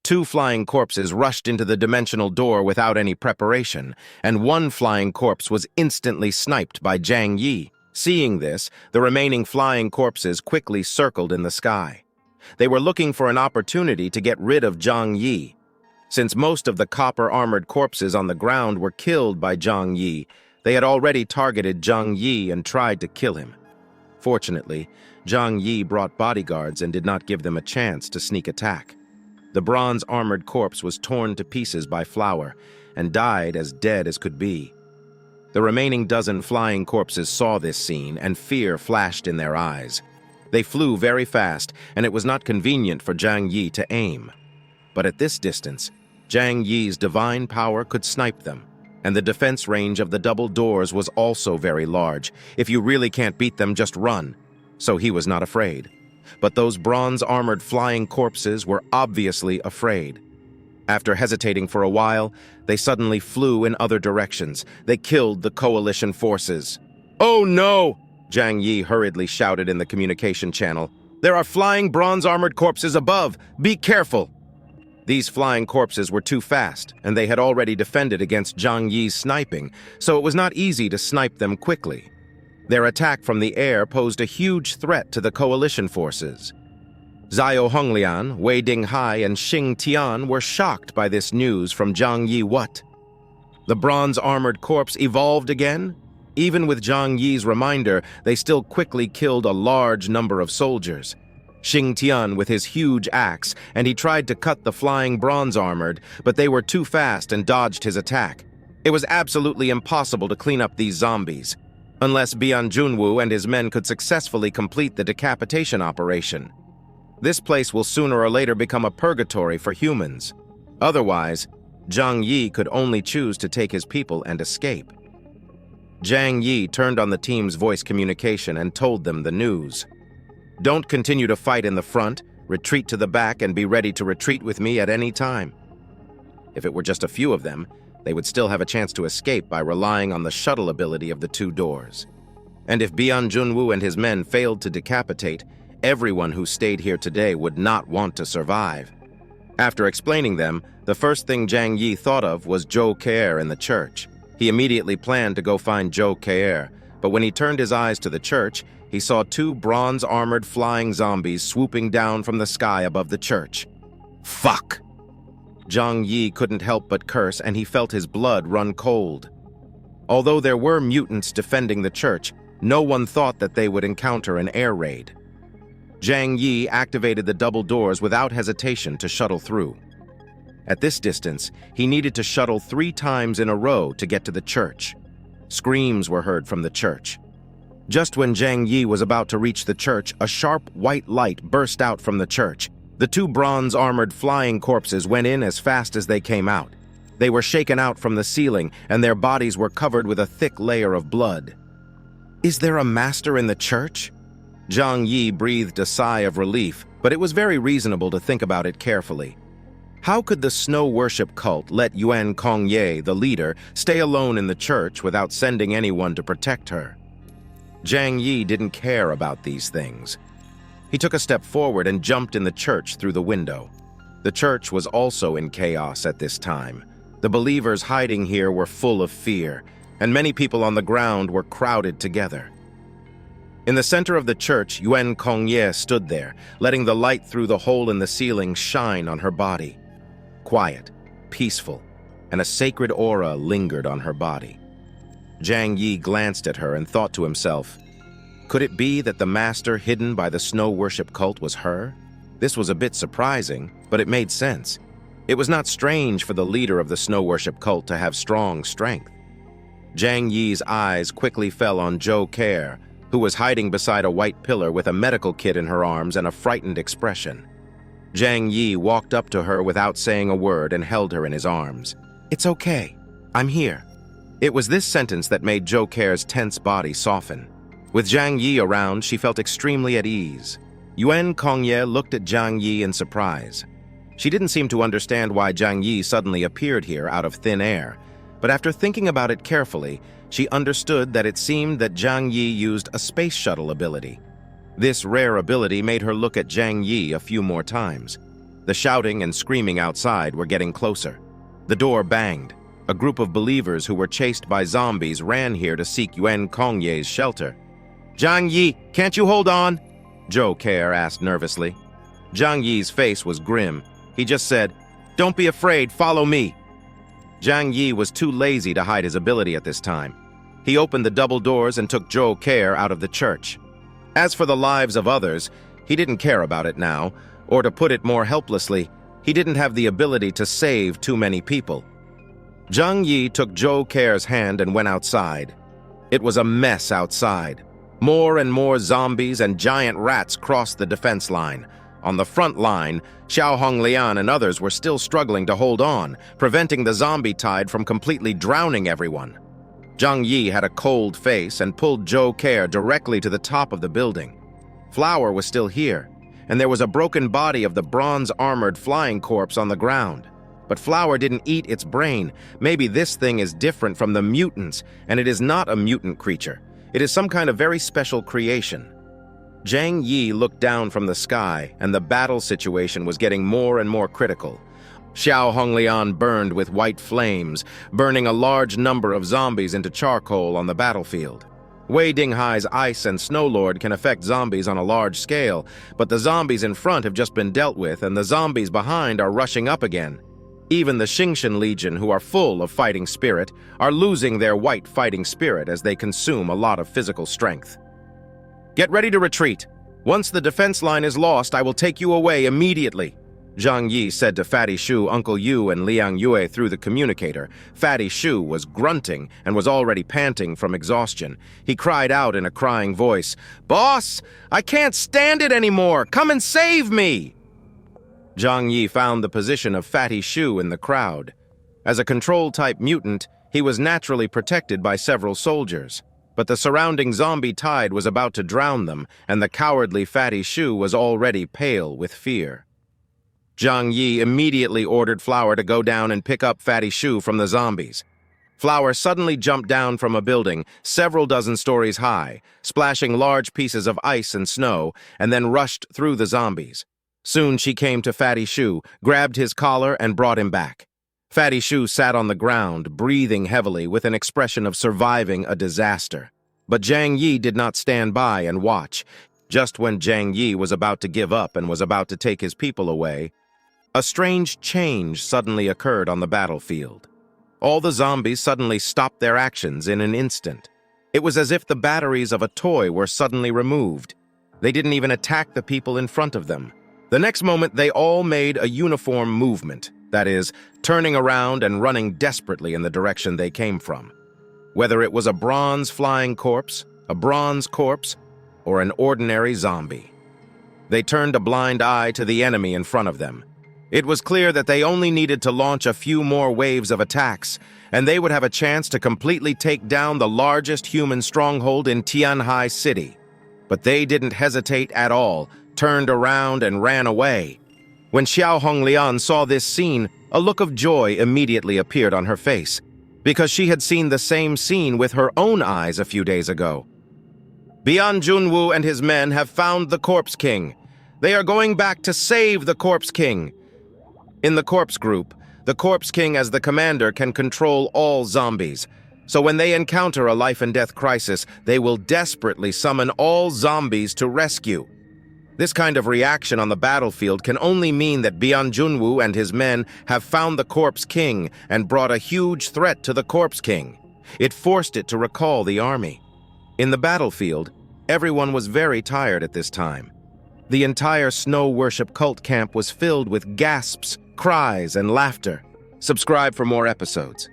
2 flying corpses rushed into the dimensional door without any preparation, and 1 flying corpse was instantly sniped by Zhang Yi. Seeing this, the remaining flying corpses quickly circled in the sky. They were looking for an opportunity to get rid of Zhang Yi. Since most of the copper-armored corpses on the ground were killed by Zhang Yi, they had already targeted Zhang Yi and tried to kill him. Fortunately, Zhang Yi brought bodyguards and did not give them a chance to sneak attack. The bronze-armored corpse was torn to pieces by Flower and died as dead as could be. The remaining dozen flying corpses saw this scene, and fear flashed in their eyes. They flew very fast, and it was not convenient for Zhang Yi to aim. But at this distance, Zhang Yi's divine power could snipe them, and the defense range of the double doors was also very large. If you really can't beat them, just run. So he was not afraid. But those bronze-armored flying corpses were obviously afraid. After hesitating for a while, they suddenly flew in other directions. They killed the coalition forces. "Oh no!" Zhang Yi hurriedly shouted in the communication channel. "There are flying bronze-armored corpses above! Be careful!" These flying corpses were too fast, and they had already defended against Zhang Yi's sniping, so it was not easy to snipe them quickly. Their attack from the air posed a huge threat to the coalition forces. Xiao Honglian, Wei Dinghai, and Xing Tian were shocked by this news from Zhang Yi. What? The bronze-armored corpse evolved again? Even with Zhang Yi's reminder, they still quickly killed a large number of soldiers. Xing Tian with his huge axe, and he tried to cut the flying bronze-armored, but they were too fast and dodged his attack. It was absolutely impossible to clean up these zombies, unless Bian Junwu and his men could successfully complete the decapitation operation. This place will sooner or later become a purgatory for humans. Otherwise, Zhang Yi could only choose to take his people and escape. Zhang Yi turned on the team's voice communication and told them the news. "Don't continue to fight in the front, retreat to the back and be ready to retreat with me at any time." If it were just a few of them, they would still have a chance to escape by relying on the shuttle ability of the 2 doors. And if Bian Junwu and his men failed to decapitate, everyone who stayed here today would not want to survive. After explaining them, the first thing Zhang Yi thought of was Zhou Ke'er in the church. He immediately planned to go find Zhou Ke'er, but when he turned his eyes to the church, he saw 2 bronze-armored flying zombies swooping down from the sky above the church. Fuck! Zhang Yi couldn't help but curse, and he felt his blood run cold. Although there were mutants defending the church, no one thought that they would encounter an air raid. Zhang Yi activated the double doors without hesitation to shuttle through. At this distance, he needed to shuttle 3 times in a row to get to the church. Screams were heard from the church. Just when Zhang Yi was about to reach the church, a sharp white light burst out from the church. The 2 bronze-armored flying corpses went in as fast as they came out. They were shaken out from the ceiling, and their bodies were covered with a thick layer of blood. "Is there a master in the church?" Zhang Yi breathed a sigh of relief, but it was very reasonable to think about it carefully. How could the snow worship cult let Yuan Kongye, the leader, stay alone in the church without sending anyone to protect her? Zhang Yi didn't care about these things. He took a step forward and jumped in the church through the window. The church was also in chaos at this time. The believers hiding here were full of fear, and many people on the ground were crowded together. In the center of the church, Yuan Kongye stood there, letting the light through the hole in the ceiling shine on her body. Quiet, peaceful, and a sacred aura lingered on her body. Zhang Yi glanced at her and thought to himself, could it be that the master hidden by the snow worship cult was her? This was a bit surprising, but it made sense. It was not strange for the leader of the snow worship cult to have strong strength. Zhang Yi's eyes quickly fell on Zhou Ke'er, who was hiding beside a white pillar with a medical kit in her arms and a frightened expression. Zhang Yi walked up to her without saying a word and held her in his arms. "It's okay. I'm here." It was this sentence that made Zhou Ke'er's tense body soften. With Zhang Yi around, she felt extremely at ease. Yuan Kongye looked at Zhang Yi in surprise. She didn't seem to understand why Zhang Yi suddenly appeared here out of thin air, but after thinking about it carefully, she understood that it seemed that Zhang Yi used a space shuttle ability. This rare ability made her look at Zhang Yi a few more times. The shouting and screaming outside were getting closer. The door banged. A group of believers who were chased by zombies ran here to seek Yuan Kongye's shelter. "Zhang Yi, can't you hold on?" Zhou Care asked nervously. Zhang Yi's face was grim. He just said, "Don't be afraid, follow me." Zhang Yi was too lazy to hide his ability at this time. He opened the double doors and took Zhou Care out of the church. As for the lives of others, he didn't care about it now, or to put it more helplessly, he didn't have the ability to save too many people. Zhang Yi took Zhou Care's hand and went outside. It was a mess outside. More and more zombies and giant rats crossed the defense line. On the front line, Xiao Honglian and others were still struggling to hold on, preventing the zombie tide from completely drowning everyone. Zhang Yi had a cold face and pulled Zhou Care directly to the top of the building. Flower was still here, and there was a broken body of the bronze-armored flying corpse on the ground. But Flower didn't eat its brain. Maybe this thing is different from the mutants, and it is not a mutant creature. It is some kind of very special creation. Zhang Yi looked down from the sky, and the battle situation was getting more and more critical. Xiao Honglian burned with white flames, burning a large number of zombies into charcoal on the battlefield. Wei Dinghai's Ice and Snow Lord can affect zombies on a large scale, but the zombies in front have just been dealt with, and the zombies behind are rushing up again. Even the Xingshan Legion, who are full of fighting spirit, are losing their white fighting spirit as they consume a lot of physical strength. "Get ready to retreat. Once the defense line is lost, I will take you away immediately," Zhang Yi said to Fatty Shu, Uncle Yu, and Liang Yue through the communicator. Fatty Shu was grunting and was already panting from exhaustion. He cried out in a crying voice, "Boss, I can't stand it anymore! Come and save me!" Zhang Yi found the position of Fatty Shu in the crowd. As a control-type mutant, he was naturally protected by several soldiers. But the surrounding zombie tide was about to drown them, and the cowardly Fatty Shu was already pale with fear. Zhang Yi immediately ordered Flower to go down and pick up Fatty Shu from the zombies. Flower suddenly jumped down from a building several dozen stories high, splashing large pieces of ice and snow, and then rushed through the zombies. Soon she came to Fatty Shu, grabbed his collar, and brought him back. Fatty Shu sat on the ground, breathing heavily with an expression of surviving a disaster. But Zhang Yi did not stand by and watch. Just when Zhang Yi was about to give up and was about to take his people away, a strange change suddenly occurred on the battlefield. All the zombies suddenly stopped their actions in an instant. It was as if the batteries of a toy were suddenly removed. They didn't even attack the people in front of them. The next moment, they all made a uniform movement, that is, turning around and running desperately in the direction they came from. Whether it was a bronze flying corpse, a bronze corpse, or an ordinary zombie. They turned a blind eye to the enemy in front of them. It was clear that they only needed to launch a few more waves of attacks, and they would have a chance to completely take down the largest human stronghold in Tianhai City. But they didn't hesitate at all, turned around and ran away. When Xiao Honglian saw this scene, a look of joy immediately appeared on her face, because she had seen the same scene with her own eyes a few days ago. Bian Junwu and his men have found the Corpse King. They are going back to save the Corpse King. In the Corpse Group, the Corpse King as the commander can control all zombies. So when they encounter a life-and-death crisis, they will desperately summon all zombies to rescue. This kind of reaction on the battlefield can only mean that Bian Junwu and his men have found the Corpse King and brought a huge threat to the Corpse King. It forced it to recall the army. In the battlefield, everyone was very tired at this time. The entire snow worship cult camp was filled with gasps, cries, and laughter. Subscribe for more episodes.